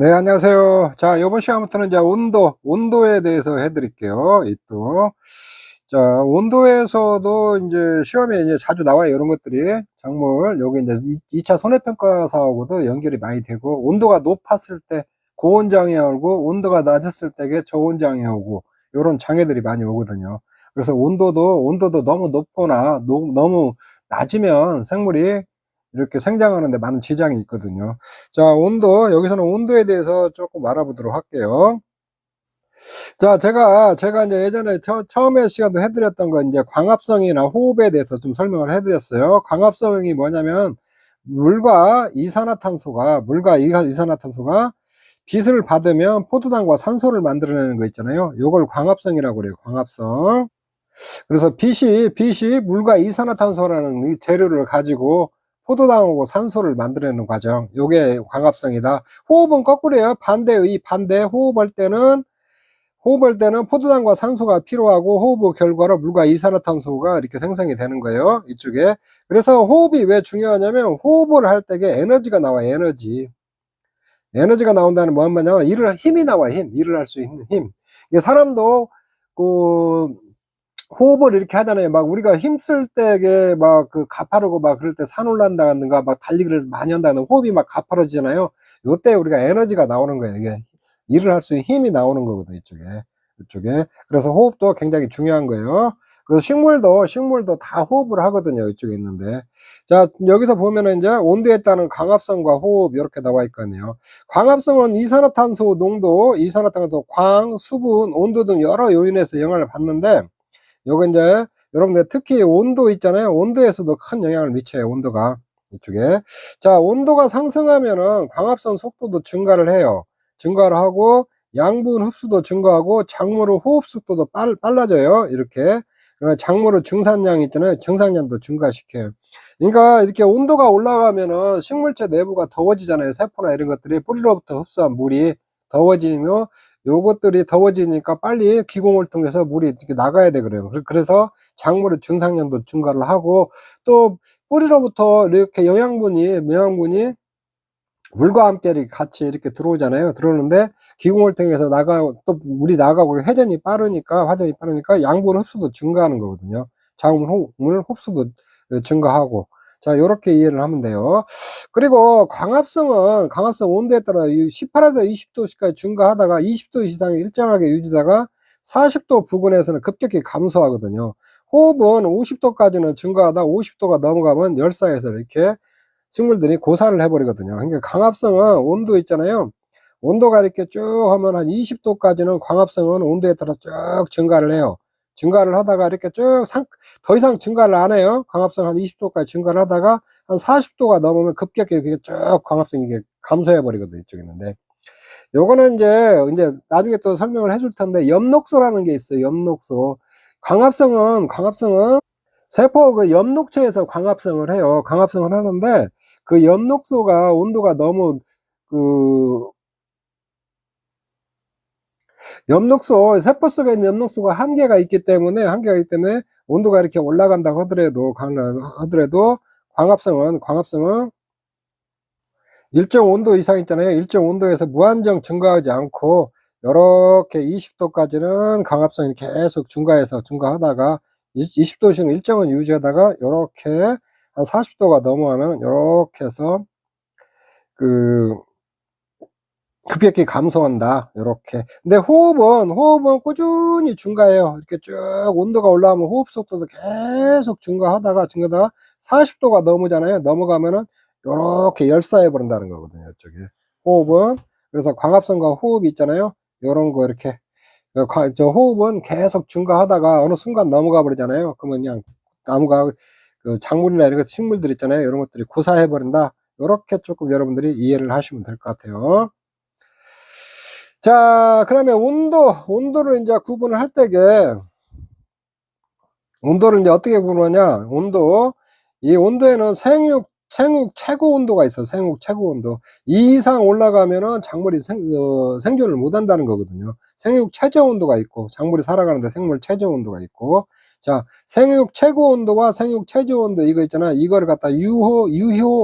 네, 안녕하세요. 자, 요번 시간부터는 이제 온도에 대해서 해 드릴게요. 이 또. 자, 온도에서도 인제 시험에 이제 자주 나와요, 이런 것들이. 작물. 요게 인제 2차 손해평가사하고도 연결이 많이 되고, 온도가 높았을 때 고온장애 오고, 온도가 낮았을 때게 저온장애 오고, 요런 장애들이 많이 오거든요. 그래서 온도도 너무 높거나 너무 낮으면 생물이 이렇게 생장하는 데 많은 지장이 있거든요. 자, 여기서는 온도에 대해서 조금 알아보도록 할게요. 자, 제가 이제 예전에 처음에 시간도 해 드렸던 거 인제 광합성이나 호흡에 대해서 좀 설명을 해 드렸어요. 광합성이 뭐냐면 물과 이산화탄소가 빛을 받으면 포도당과 산소를 만들어내는 거 있잖아요. 요걸 광합성이라고 그래요, 광합성. 그래서 빛이 물과 이산화탄소라는 이 재료를 가지고 포도당하고 산소를 만들어내는 과정, 요게 광합성이다. 호흡은 거꾸로예요. 반대. 호흡할 때는 포도당과 산소가 필요하고, 호흡 의 결과로 물과 이산화탄소가 이렇게 생성이 되는 거예요, 이쪽에. 그래서 호흡이 왜 중요하냐면, 호흡을 할 때에 에너지가 나와요, 에너지가 나온다는 뭐 뭐냐면 힘이 나와요, 일을 할 수 있는 힘. 이게 사람도 그 호흡을 이렇게 하잖아요. 막 우리가 힘쓸 때에 막 가파르고 막 그럴 때 산 올라간다든가 막 달리기를 많이 한다는, 호흡이 막 가파라지잖아요. 요때 우리가 에너지가 나오는 거예요. 이게 일을 할 수 있는 힘이 나오는 거거든, 이쪽에. 그래서 호흡도 굉장히 중요한 거예요. 그래서 식물도 다 호흡을 하거든요, 이쪽에 있는데. 자, 여기서 보면은 인제 온도에 따른 광합성과 호흡 요렇게 나와 있거든요. 광합성은 이산화탄소, 수분, 온도 등 여러 요인에서 영향을 받는데, 요거 인제 여러분들 특히 온도 있잖아요. 온도에서도 큰 영향을 미쳐요, 온도가. 이쪽에. 자, 온도가 상승하면은 광합성 속도도 증가를 해요. 증가를 하고 양분 흡수도 증가하고 작물의 호흡 속도도 빨라져요, 이렇게. 작물의 증산량 있잖아요. 증산량도 증가시켜요. 그러니까 이렇게 온도가 올라가면은 식물체 내부가 더워지잖아요. 세포나 이런 것들이 뿌리로부터 흡수한 물이 더워지며, 요것들이 더워지니까 빨리 기공을 통해서 물이 이렇게 나가야 돼 그래요. 그래서 작물의 증상량도 증가를 하고, 또 뿌리로부터 이렇게 영양분이 물과 함께 이렇게 같이 이렇게 들어오잖아요. 들어오는데 기공을 통해서 또 물이 나가고 화전이 빠르니까 양분 흡수도 증가하는 거거든요. 작물 흡수도 증가하고. 자, 요렇게 이해를 하면 돼요. 그리고 광합성 온도에 따라 18에서 20도까지 증가하다가 20도 이상이 일정하게 유지다가 40도 부근에서는 급격히 감소하거든요. 호흡은 50도까지는 증가하다 50도가 넘어가면 열사에서 이렇게 식물들이 고사를 해버리거든요. 그러니까 강합성은 온도 있잖아요. 온도가 이렇게 쭉 하면 한 20도까지는 광합성은 온도에 따라 쭉 증가를 해요. 증가를 하다가 이렇게 더 이상 증가를 안 해요. 광합성 한 20도까지 증가를 하다가 한 40도가 넘으면 급격히 이렇게 쭉 광합성이 이게 감소해 버리거든요, 이쪽에 있는데. 요거는 이제 나중에 또 설명을 해줄 텐데, 엽록소라는 게 있어요, 엽록소. 광합성은 세포 엽록체에서 광합성을 해요. 광합성을 하는데, 그 엽록소가 온도가 너무 그 세포 속에 있는 엽록소가 한계가 있기 때문에 온도가 이렇게 올라간다고 하더라도 광합성은 일정 온도 이상 있잖아요. 일정 온도에서 무한정 증가하지 않고 요렇게 20도까지는 광합성이 계속 증가하다가 20도씩 일정은 유지하다가 요렇게 한 40도가 넘어가면 요렇게 해서 그 급격히 감소한다, 요렇게. 근데 호흡은 꾸준히 증가해요. 이렇게 쭉 온도가 올라가면 호흡 속도도 계속 증가하다가 40도가 넘어가잖아요. 넘어가면은 요렇게 열사해 버린다는 거거든요, 이쪽에. 호흡은. 그래서 광합성과 호흡이 있잖아요. 요런 거 이렇게 호흡은 계속 증가하다가 어느 순간 넘어가 버리잖아요. 그러면 그냥 나무가 작물이나 이런 식물들 있잖아요. 요런 것들이 고사해 버린다. 요렇게 쪼끔 여러분들이 이해를 하시면 될 것 같아요. 자, 그러면 온도를 인제 구분을 할 때게, 온도를 인제 어떻게 구분하냐? 이 온도에는 생육 최고 온도가 있어요. 생육 최고 온도. 이 이상 올라가면은 작물이 생존을 못 한다는 거거든요. 생육 최저 온도가 있고, 작물이 살아가는데 생물 최저 온도가 있고. 자, 생육 최고 온도와 생육 최저 온도 이거 있잖아요. 이거를 갖다 유효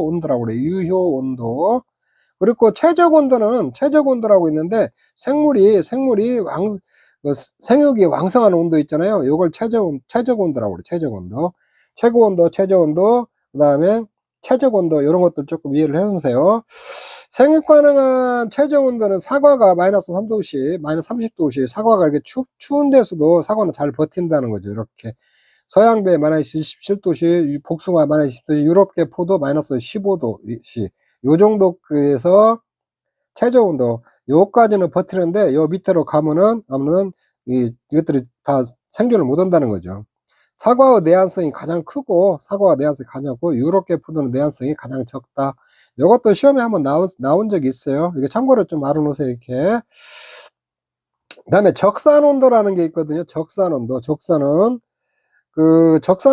온도라고 그래요. 유효 온도. 그리고 최적 온도라고 있는데 생물이 생육이 왕성한 온도 있잖아요. 요걸 최적 온도라고 그래요. 최적 온도. 최고 온도, 최저 온도, 그다음에 최적 온도 요런 것들 조금 이해를 해 놓으세요. 생육 가능한 최저 온도는 사과가 마이너스 3도씨, 마이너스 30도씨, 사과가 이렇게 추운 데서도 사과는 잘 버틴다는 거죠. 이렇게. 서양배 마이너스 27도씨, 복숭아 마이너스 20도씨, 유럽계 포도 마이너스 15도씨. 요 정도에서 최저 온도 요까지는 버티는데 요 밑으로 가면은 이것들이 다 생존을 못 한다는 거죠. 사과의 내한성이 가장 크고 유럽계 포도는 내한성이 가장 적다. 요것도 시험에 한번 나온 적이 있어요. 이게 참고로 좀 알아 놓으세요. 이렇게. 그다음에 적산 온도라는 게 있거든요. 적산 온도. 적산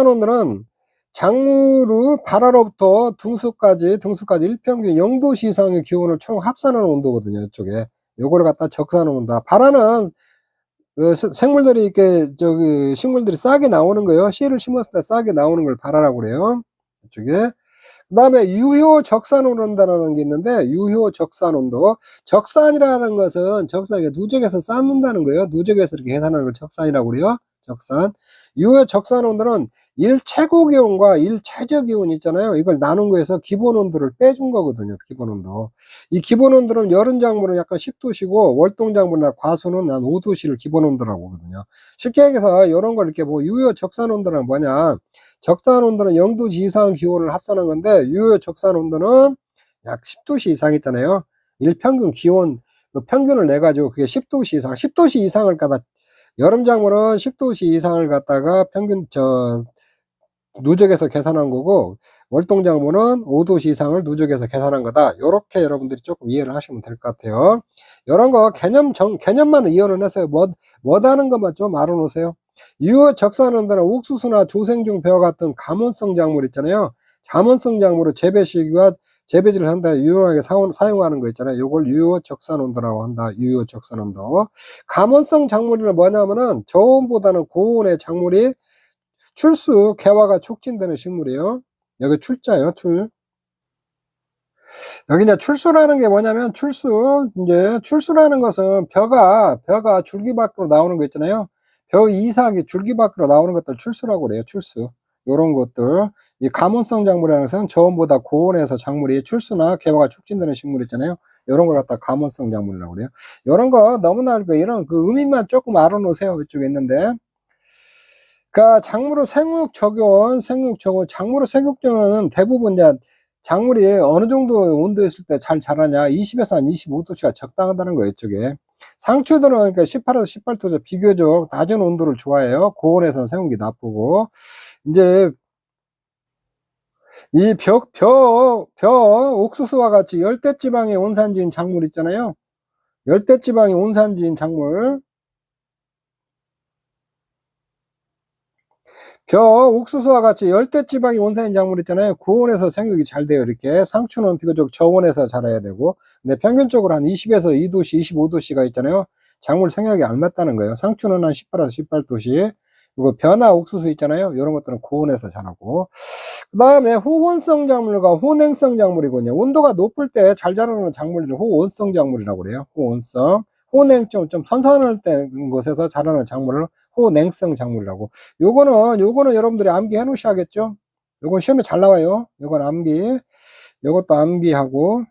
온도는 작물의 발화로부터 등수까지 일평균 0도씨 이상의 기온을 총 합산하는 온도거든요. 이쪽에. 요거를 갖다 적산 온도다. 발화는 식물들이 식물들이 싹이 나오는 거예요. 씨를 심었을 때 싹이 나오는 걸 발화라고 그래요. 이쪽에. 그다음에 유효 적산 온도라는 게 있는데, 유효 적산 온도. 적산이라는 것은 누적해서 쌓는다는 거예요. 누적해서 이렇게 계산하는 걸 적산이라고 그래요. 적산. 유효 적산 온도는 일최고 기온과 일최저 기온 있잖아요. 이걸 나눈 거에서 기본 온도를 빼준 거거든요. 기본 온도. 이 기본 온도는 여름 작물은 약간 10도씨고 월동 작물이나 과수는 한 5도씨를 기본 온도라고 하거든요. 쉽게 얘기해서 이런 걸 이렇게 유효 적산 온도는 뭐냐? 적산 온도는 0도씨 이상 기온을 합산한 건데, 유효 적산 온도는 약 10도씨 이상 있잖아요. 일평균 기온 평균을 내 가지고 그게 10도씨 이상을 갖다, 여름 작물은 10도씨 이상을 갖다가 평균 누적해서 계산한 거고, 월동 작물은 5도씨 이상을 누적해서 계산한 거다. 요렇게 여러분들이 조금 이해를 하시면 될 것 같아요. 요런 거 개념만 이해를 해서 뭐다는 것만 좀 알아 놓으세요. 유효 적산 온도는 옥수수나 조생중 배와 같은 가몬성 작물 있잖아요. 가몬성 작물을 재배지를 한다 유용하게 사용하는 거 있잖아요. 요걸 유효 적산 온도라고 한다. 유효 적산 온도. 가몬성 작물은 뭐냐면은 저온보다는 고온의 작물이 개화가 촉진되는 식물이에요. 여기 출자예요. 여기 이제 출수라는 게 뭐냐면, 출수라는 것은 벼가 줄기 밖으로 나오는 거 있잖아요. 벼 이삭이 줄기 밖으로 나오는 것들 출수라고 그래요. 출수. 요런 것들. 이 가몬성 작물이라는 것은 저온보다 고온에서 작물이 출수나 개화가 촉진되는 식물 있잖아요. 요런 걸 갖다 가몬성 작물이라고 그래요. 요런 거 너무나 이런 의미만 조금 알아 놓으세요. 이쪽에 있는데. 그러니까 작물의 작물의 생육적은 대부분 이제 작물이 어느 정도 온도에 있을 때 잘 자라냐, 20에서 한 25도씨가 적당하다는 거예요. 이쪽에. 상추들은 그러니까 18에서 18도죠. 비교적 낮은 온도를 좋아해요. 고온에서는 생육이 나쁘고. 이제 이 옥수수와 같이 열대지방의 온산지인 작물 있잖아요. 열대지방의 온산지인 작물. 옥수수와 같이 열대지방이 온산인 작물 있잖아요. 고온에서 생육이 잘 돼요. 이렇게. 상추는 비교적 저온에서 자라야 되고, 근데 평균적으로 한 20에서 2도씨, 25도씨가 있잖아요. 작물 생육이 안 맞다는 거예요. 상추는 한 18에서 18도씨. 그리고 벼나 옥수수 있잖아요. 이런 것들은 고온에서 자라고. 그 다음에 호온성 작물과 호냉성 작물이거든요. 온도가 높을 때 잘 자라는 작물을 호온성 작물이라고 그래요. 호온성. 호냉 좀 선선할 때 곳에서 자라는 작물을 호냉성 작물이라고. 요거는 여러분들이 암기해 놓으셔야겠죠. 요건 시험에 잘 나와요. 요건 암기. 요것도 암기하고.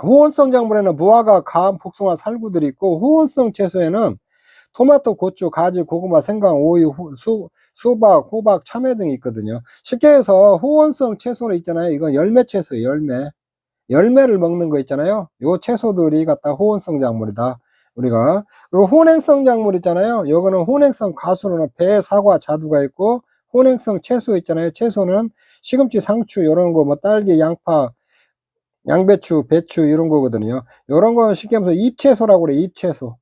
호온성 작물에는 무화과, 감복숭아 살구들이 있고, 호온성 채소에는 토마토, 고추, 가지, 고구마, 생강, 오이, 수박, 호박, 참외 등이 있거든요. 쉽게 해서 호온성 채소는 있잖아요. 이건 열매 채소예요. 열매를 먹는 거 있잖아요. 요 채소들이 갖다 호온성 작물이다. 우리가. 그리고 혼행성 작물 있잖아요. 요거는 혼행성 가수는 배, 사과, 자두가 있고, 혼행성 채소 있잖아요. 채소는 시금치, 상추, 요런 거, 딸기, 양파, 양배추, 배추, 이런 거거든요. 요런 거는 쉽게 하면서 잎채소라고 그래, 잎채소.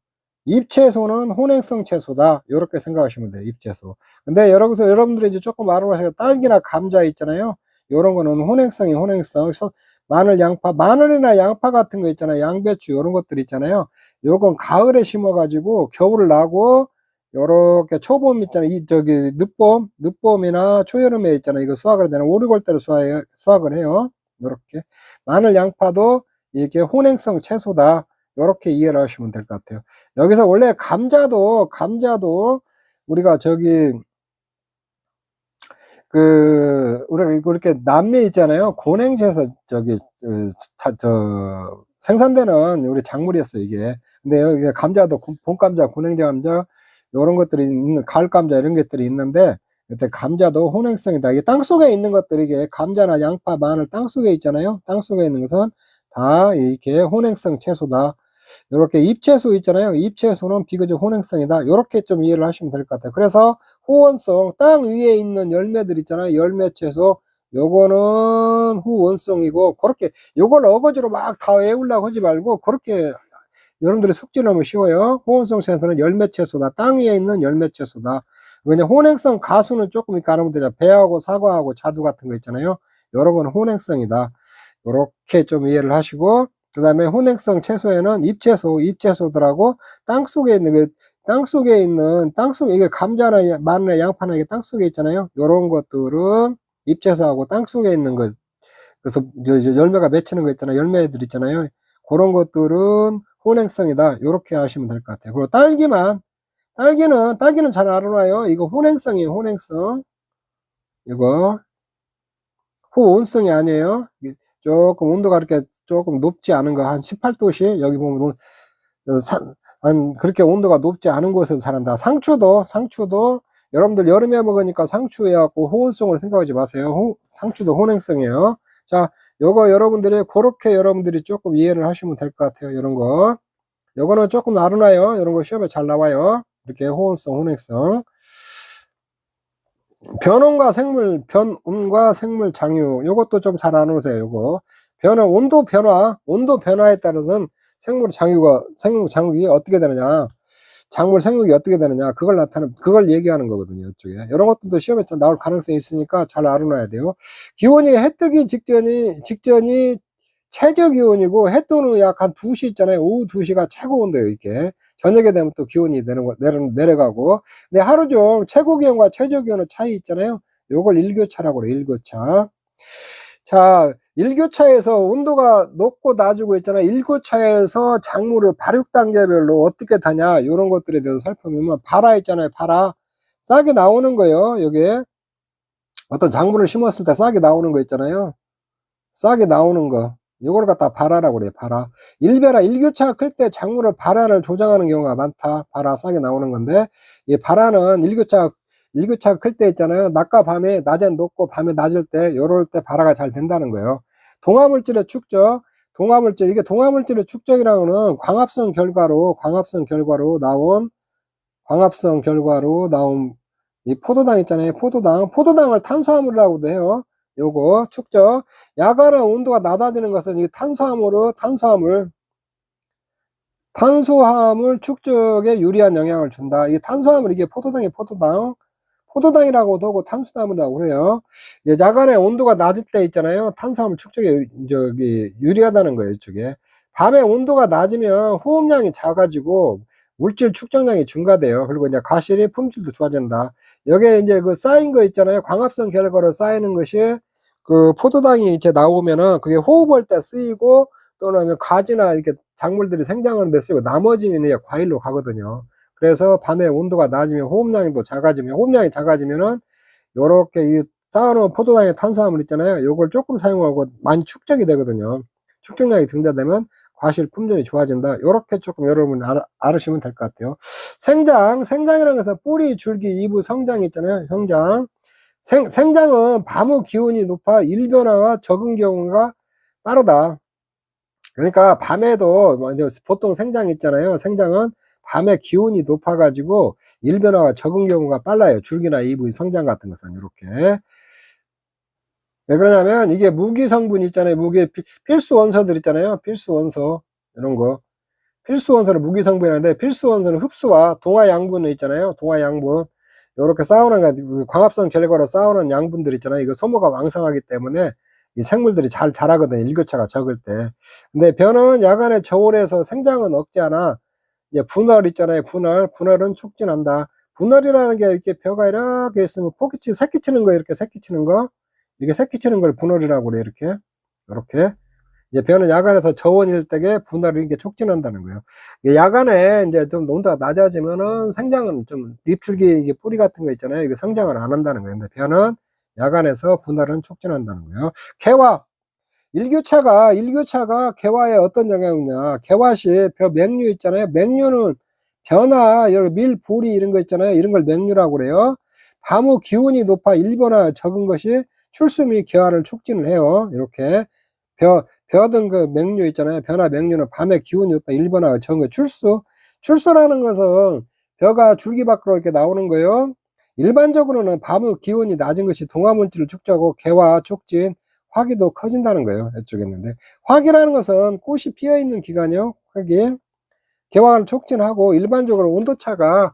잎채소는 혼행성 채소다. 요렇게 생각하시면 돼요, 잎채소. 근데 여러분들이 이제 조금 알아보셔야 딸기나 감자 있잖아요. 요런 거는 혼행성. 마늘이나 양파 같은 거 있잖아요. 양배추, 요런 것들 있잖아요. 요건 가을에 심어가지고 겨울을 나고, 요렇게 초봄 있잖아요. 늦봄이나 초여름에 있잖아요. 이거 수확을 하잖아요. 오르골 때로 수확을 해요. 요렇게. 마늘, 양파도 이게 혼행성 채소다. 요렇게 이해를 하시면 될 것 같아요. 여기서 원래 감자도 우리가 저기 우리가 이렇게 남미에 있잖아요. 고냉지에서 저기 생산되는 우리 작물이었어요, 이게. 근데 여기 감자도 봄감자, 고냉지 감자 요런 것들이 있는, 가을 감자 이런 것들이 있는데, 이때 감자도 혼행성이다. 이게 땅속에 있는 것들, 이게 감자나 양파, 마늘 땅속에 있잖아요. 땅속에 있는 것은 다 이렇게 혼행성 채소다. 요렇게 잎채소 있잖아요. 잎채소는 비교적 혼행성이다. 요렇게 좀 이해를 하시면 될 것 같아요. 그래서 후원성, 땅 위에 있는 열매들 있잖아요. 열매채소, 요거는 후원성이고, 그렇게 요걸 어거지로 막 다 외우려고 하지 말고, 그렇게 여러분들이 숙지 너무 쉬워요. 호원성 채소는 열매채소다. 땅 위에 있는 열매채소다. 왜냐 혼행성 가수는 조금 이렇게 안 하면 되죠. 배하고 사과하고 자두 같은 거 있잖아요. 여러 건 혼행성이다. 요렇게 좀 이해를 하시고, 그 다음에 혼행성 채소에는 잎채소들하고 땅속에 있는 땅속에 이게 감자나 마늘이나 양파나 이게 땅속에 있잖아요. 요런 것들은 잎채소하고 땅속에 있는 것, 그래서 열매가 맺히는 거 있잖아요. 열매들 있잖아요. 그런 것들은 혼행성이다. 요렇게 하시면 될 것 같아요. 그리고 딸기는 잘 알아놔요. 이거 혼행성이에요. 혼행성. 이거 후온성이 아니에요. 조금 온도가 이렇게 조금 높지 않은 거, 한 18도씨, 여기 보면 그렇게 온도가 높지 않은 곳에서 자란다. 상추도 여러분들 여름에 먹으니까 상추 해갖고 호온성으로 생각하지 마세요. 상추도 혼행성이에요. 자, 요거 그렇게 여러분들이 조금 이해를 하시면 될 것 같아요. 이런 거. 요거는 조금 알아놔요. 이런 거 시험에 잘 나와요. 이렇게 호온성, 혼행성. 변온과 생물 장유, 요것도 좀 잘 알아놓으세요. 요거 온도 변화에 따르는 생물 장육이 어떻게 되느냐, 작물 생육이 어떻게 되느냐, 그걸 얘기하는 거거든요. 이쪽에 이런 것들도 시험에 나올 가능성이 있으니까 잘 알아놔야 돼요. 기온이 해 뜨기 직전이 최저 기온이고, 해 뜨는 약 한 2시 있잖아요. 오후 2시가 최고 온도예요. 이렇게 저녁에 되면 또 기온이 내려가고. 근데 하루 중 최고 기온과 최저 기온의 차이 있잖아요. 요걸 일교차라고 그래요. 일교차. 자, 일교차에서 온도가 높고 낮고 있잖아요. 일교차에서 작물을 발육 단계별로 어떻게 다냐, 이런 것들에 대해서 살펴보면, 발화 있잖아요. 발화 싹이 나오는 거예요. 여기에 어떤 작물을 심었을 때 싹이 나오는 거 있잖아요. 싹이 나오는 거, 이걸 갖다 발화라고 그래요. 발화. 일교차가 클 때 작물을 발화를 조장하는 경우가 많다. 발화, 싹이 나오는 건데, 이 발화는 일교차가 클 때 있잖아요. 낮과 밤에, 낮엔 높고 밤에 낮을 때, 요럴 때 발화가 잘 된다는 거예요. 동화물질의 축적, 이게 동화물질의 축적이라는 거는 광합성 결과로 나온 이 포도당 있잖아요. 포도당을 탄수화물이라고도 해요. 요거 축적. 야간에 온도가 낮아지는 것은 이 탄수화물 축적에 유리한 영향을 준다. 이 탄수화물, 이게 포도당이라고도 하고 탄수화물이라고 해요. 야간에 온도가 낮을 때 있잖아요. 탄수화물 축적에 유리하다는 거예요. 이쪽에. 밤에 온도가 낮으면 호흡량이 작아지고 물질 축적량이 증가돼요. 그리고 이제 과실이 품질도 좋아진다. 여기에 이제 쌓인 거 있잖아요. 광합성 결과로 쌓이는 것이 포도당이 이제 나오면은 그게 호흡할 때 쓰이고, 또는 가지나 이렇게 작물들이 생장하는 데 쓰이고, 나머지는 이제 과일로 가거든요. 그래서 밤에 온도가 낮으면 호흡량이 작아지면은 요렇게 이 쌓아놓은 포도당의 탄수화물 있잖아요. 요걸 조금 사용하고 많이 축적이 되거든요. 축적량이 증가되면 과실 품질이 좋아진다. 요렇게 조금 여러분 알으시면 될 것 같아요. 생장이라는 것은 뿌리, 줄기, 이부, 성장이 있잖아요. 생장은 밤의 기온이 높아 일변화가 적은 경우가 빠르다. 그러니까 밤에도 보통 생장 있잖아요. 생장은 밤에 기온이 높아가지고 일변화가 적은 경우가 빨라요. 줄기나 이부의 성장 같은 것은 이렇게. 왜 그러냐면, 이게 무기 성분 있잖아요. 필수 원소들 있잖아요. 필수 원소 이런 거. 필수 원소는 무기 성분인데, 필수 원소는 흡수와 동화 양분이 있잖아요. 동화 양분. 이렇게 광합성 결과로 싸우는 양분들 있잖아요. 이거 소모가 왕성하기 때문에 이 생물들이 잘 자라거든요. 일교차가 적을 때. 근데 변은 야간에 저온에서 생장은 억제하나, 이제 분열 있잖아요. 분열은 촉진한다. 분열이라는 게 이렇게 벼가 이렇게 있으면 새끼 치는 거, 이렇게 새끼 치는 거, 이게 새끼 치는 걸 분열이라고 그래. 이렇게 이제 벼는 야간에서 저온일 때에 분할을 이렇게 촉진한다는 거예요. 야간에 이제 좀 온도가 낮아지면은 생장은 좀 잎줄기 이게 뿌리 같은 거 있잖아요. 이거 성장을 안 한다는 거예요. 근데 벼는 야간에서 분할은 촉진한다는 거예요. 개화. 일교차가 개화에 어떤 영향이 있냐. 개화 시 벼 맹류 있잖아요. 맹류는 벼나 여러 밀, 보리 이런 거 있잖아요. 이런 걸 맹류라고 그래요. 밤후 기온이 높아 일본화 적은 것이 출수 및 개화를 촉진을 해요. 이렇게 벼든 그 맹류 있잖아요. 벼나 맹류는 밤에 기온이 높아 일본화가 적은 거 출수라는 것은 벼가 줄기 밖으로 이렇게 나오는 거예요. 일반적으로는 밤후 기온이 낮은 것이 동화물질을 축적하고 개화, 촉진, 화기도 커진다는 거예요. 이쪽에 있는데 화기라는 것은 꽃이 피어 있는 기간이요. 화기 개화를 촉진하고 일반적으로 온도차가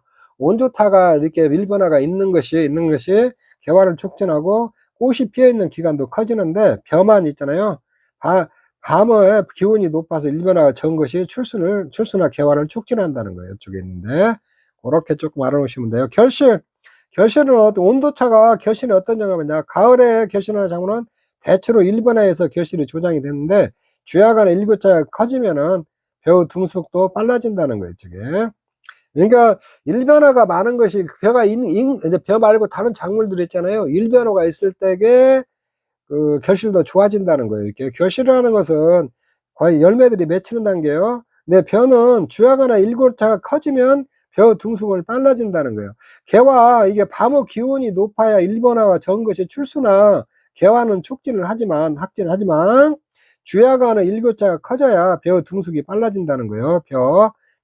이렇게 밀변화가 있는 것이 개화를 촉진하고 꽃이 피어 있는 기간도 커지는데 벼만 있잖아요. 밤에 기온이 높아서 일변화가 적은 것이 출수나 개화를 촉진한다는 거예요. 이쪽에 있는데 그렇게 조금 알아놓으시면 돼요. 결실은 결실이 어떤 영향이냐. 가을에 결실하는 작물은 대체로 일변화에서 결실이 조장이 되는데 주야간에 일교차가 커지면은 벼 등숙도 빨라진다는 거예요, 저게. 그러니까 일변화가 많은 것이 이제 벼 말고 다른 작물들 있잖아요. 일변화가 있을 때에 그 결실도 좋아진다는 거예요. 이렇게 결실이라는 것은 거의 열매들이 맺히는 단계예요. 근데 벼는 주야간에 일교차가 커지면 벼 등숙을 빨라진다는 거예요. 이게 밤후 기온이 높아야 일변화가 적은 것이 출수나 개화는 확진하지만 주야간에 일교차가 커져야 벼 등숙이 빨라진다는 거예요.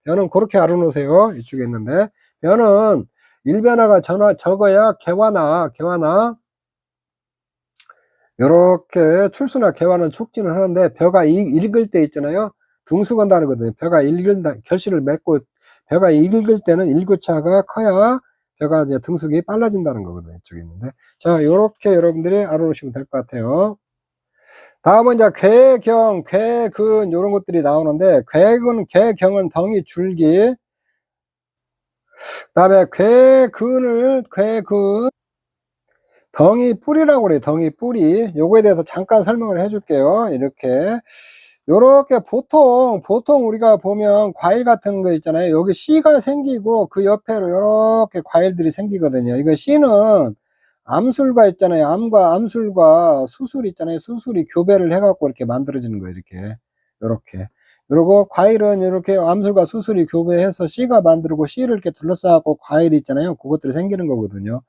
벼는 그렇게 알아놓으세요. 이쪽에 있는데 벼는 일변화가 적어야 개화나 요렇게 출수나 개화는 촉진을 하는데 벼가 익을 때 있잖아요. 등숙한다는 거거든요. 결실을 맺고 벼가 익을 때는 일교차가 커야 벼가 이제 등숙이 빨라진다는 거거든요. 이쪽에 있는데 자, 요렇게 여러분들이 알아놓으시면 될 것 같아요. 다음은 이제 괴근 요런 것들이 나오는데 괴경은 덩이 줄기, 그다음에 괴근 덩이 뿌리라고 그래요. 덩이 뿌리. 요거에 대해서 잠깐 설명을 해 줄게요. 요렇게 보통 우리가 보면 과일 같은 거 있잖아요. 여기 씨가 생기고 그 옆에로 요렇게 과일들이 생기거든요. 이거 씨는 암술과 있잖아요. 암술과 수술 있잖아요. 수술이 교배를 해 갖고 이렇게 만들어지는 거예요. 요렇게. 그리고 과일은 이렇게 암술과 수술이 교배해서 씨가 만들고 씨를 이렇게 둘러싸 갖고 과일이 있잖아요. 그것들이 생기는 거거든요.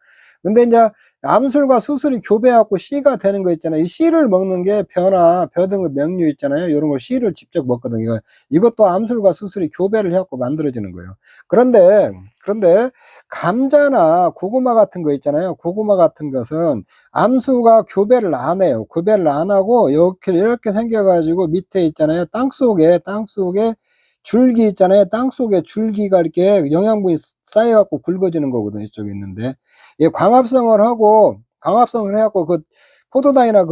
근데 이제 암술과 수술이 교배해 갖고 씨가 되는 거 있잖아요. 이 씨를 먹는 게 벼 등 명류 있잖아요. 요런 걸 씨를 직접 먹거든요. 이것도 암술과 수술이 교배를 해 갖고 만들어지는 거예요. 그런데 감자나 고구마 같은 거 있잖아요. 고구마 같은 것은 암수가 교배를 안 해요. 교배를 안 하고 이렇게 생겨 가지고 밑에 있잖아요. 땅속에 줄기 있잖아요. 땅속에 줄기가 이렇게 영양분이 쌓여 갖고 굵어지는 거거든요. 이쪽에 있는데 이 광합성을 해 갖고 그 포도당이나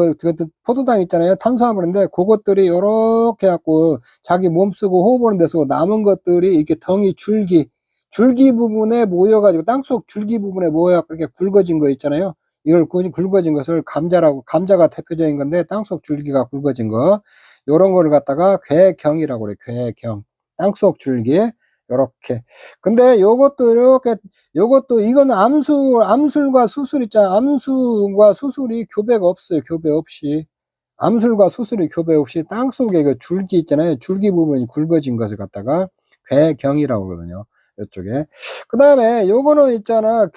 포도당 있잖아요. 탄수화물인데 그것들이 요렇게 해 갖고 자기 몸 쓰고 호흡하는 데 쓰고 남은 것들이 이렇게 덩이 줄기 부분에 모여 가지고 땅속 줄기 부분에 모여 갖고 이렇게 굵어진 거 있잖아요. 이걸 굵어진 것을 감자가 대표적인 건데 땅속 줄기가 굵어진 거 요런 거를 갖다가 괴경이라고 그래요. 괴경. 땅속 줄기 요렇게. 근데 이거는 암술과 수술 있잖아요. 암술과 수술이 교배가 없어요. 교배 없이. 암술과 수술이 교배 없이 땅속에 그 줄기 있잖아요. 줄기 부분이 굵어진 것을 갖다가 괴경이라고 그러거든요. 요쪽에. 그다음에 요거는 있잖아요.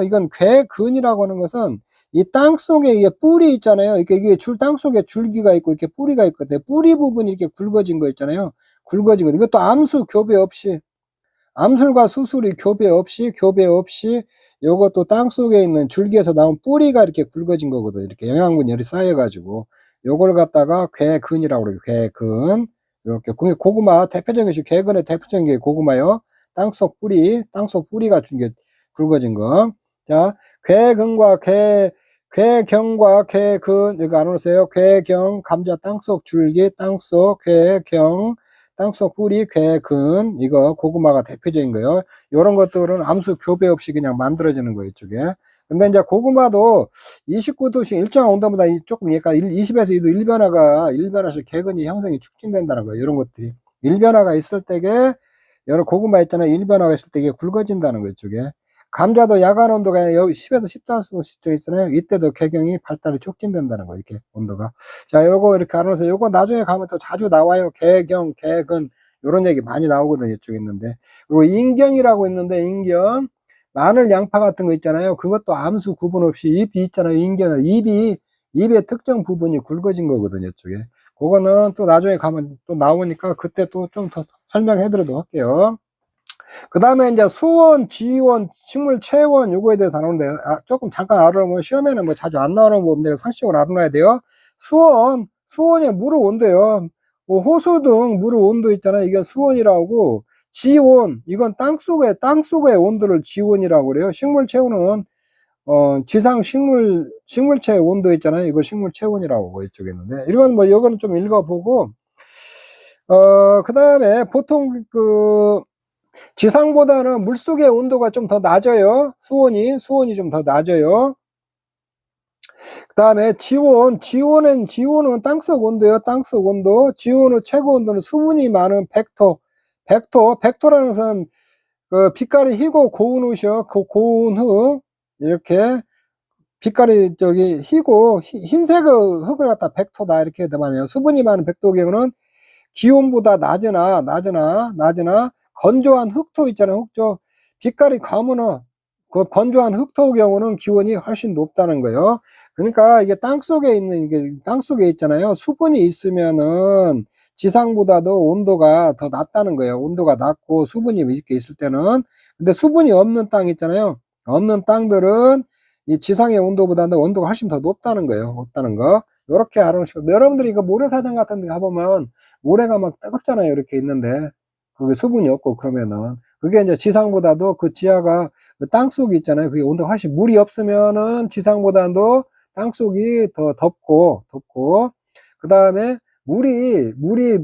이건 괴근이라고 하는 것은 이 땅속에 이게 뿌리 있잖아요. 이게 땅속에 줄기가 있고 이렇게 뿌리가 있거든요. 뿌리 부분이 이렇게 굵어진 거 있잖아요. 굵어진 거. 이것도 암술과 수술이 교배 없이 요것도 땅속에 있는 줄기에서 나온 뿌리가 이렇게 굵어진 거거든요. 이렇게 영양분이 여기 쌓여 가지고 요걸 갖다가 괴근이라고 그래요. 괴근. 이렇게 대표적인 것이 괴근의 대표적인 게 고구마요. 땅속 뿌리가 굵어진 거. 자, 괴경과 괴근 여기 알아놓으세요. 괴경 감자 땅속 줄기 괴경 땅속 뿌리 괴근 이거 고구마가 대표적인 거예요. 요런 것들은 암수 교배 없이 그냥 만들어지는 거예요. 이쪽에. 근데 이제 고구마도 29도씩 일정한 온도보다 조금 약간 20에서 2도 일변화식 개근이 형성이 촉진된다는 거예요. 이런 것들이. 일변화가 있을 때게, 여러 고구마 있잖아요. 일변화가 있을 때 이게 굵어진다는 거예요, 이쪽에. 감자도 야간 온도가 여기 10에서 14도씩 있잖아요. 이때도 개경이 발달이 촉진된다는 거예요, 이렇게 온도가. 자, 요거 이렇게 알아서, 요거 나중에 가면 또 자주 나와요. 개경, 개근, 요런 얘기 많이 나오거든요, 이쪽에 있는데. 그리고 인경이라고 있는데, 인경. 마늘, 양파 같은 거 있잖아요. 그것도 암수 구분 없이 잎이 있잖아요. 인경은 입의 특정 부분이 굵어진 거거든요, 이쪽에. 그거는 또 나중에 가면 또 나오니까 그때 또 좀 더 설명해 드리도록 할게요. 그 다음에 이제 수원, 지원, 식물 체원 요거에 대해서 다루는데, 조금 잠깐 알아보면 시험에는 뭐 자주 안 나오는 부분인데 상식적으로 알아놔야 돼요. 수원의 물의 온도요. 뭐 호수 등 물의 온도 있잖아요. 이게 수온이라고. 지온, 이건 땅속의 온도를 지온이라고 그래요. 식물 체온은 지상 식물체 온도 있잖아요. 이걸 식물 체온이라고 이쪽에 있는데, 이건 뭐 이거는 좀 읽어보고, 그 다음에 보통 지상보다는 물속의 온도가 좀 더 낮아요. 수온이 좀 더 낮아요. 그 다음에 지온은 땅속 온도요. 땅속 온도. 지온의 최고 온도는 수분이 많은 벡토라는 것은 빛깔이 희고 고운 흙이요. 고운 흙, 이렇게 빛깔이 희고 흰색의 흙을 갖다 벡토다 이렇게 말해요. 수분이 많은 벡토의 경우는 기온보다 낮으나 건조한 흙토 있잖아요. 흙토 빛깔이 검은 그 건조한 흙토의 경우는 기온이 훨씬 높다는 거예요. 그러니까 이게 땅속에 있잖아요. 수분이 있으면은 지상보다도 온도가 더 낮다는 거예요. 온도가 낮고 수분이 이렇게 있을 때는. 근데 수분이 없는 땅 있잖아요. 없는 땅들은 이 지상의 온도보다는 온도가 훨씬 더 높다는 거예요. 높다는 거. 요렇게 알아놓으시고, 여러분들이 이거 모래사장 같은 데 가보면 모래가 막 뜨겁잖아요. 이렇게 있는데 그게 수분이 없고 그러면은 그게 이제 지상보다도 그 지하가 그 땅속이 있잖아요. 그게 온도가 훨씬 물이 없으면은 지상보다도 땅속이 더 덥고 그 다음에 물이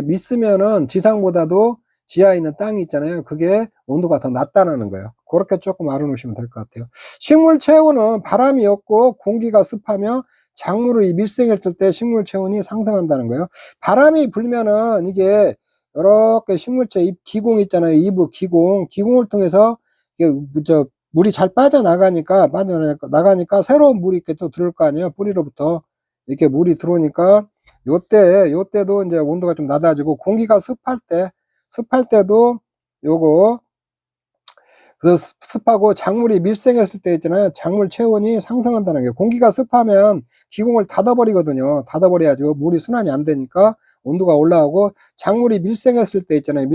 있으면은 지상보다도 지하에 있는 땅이 있잖아요. 그게 온도가 더 낮다는 거예요. 그렇게 조금 알아놓으시면 될 것 같아요. 식물 체온은 바람이 없고 공기가 습하며 작물이 밀생했을 때 식물 체온이 상승한다는 거예요. 바람이 불면은 이게 이렇게 식물체 잎 기공 있잖아요. 잎의 기공을 통해서 이게 물이 잘 빠져나가니까 새로운 물이 이렇게 또 들어올 거 아니에요. 뿌리로부터 이렇게 물이 들어오니까 요때도 이제 온도가 좀 낮아지고, 공기가 습할 때도 요거 습하고 작물이 밀생했을 때 있잖아요. 작물 체온이 상승한다는 게, 공기가 습하면 기공을 닫아버리거든요. 닫아버려야지 물이 순환이 안 되니까 온도가 올라가고, 작물이 밀생했을 때 있잖아요.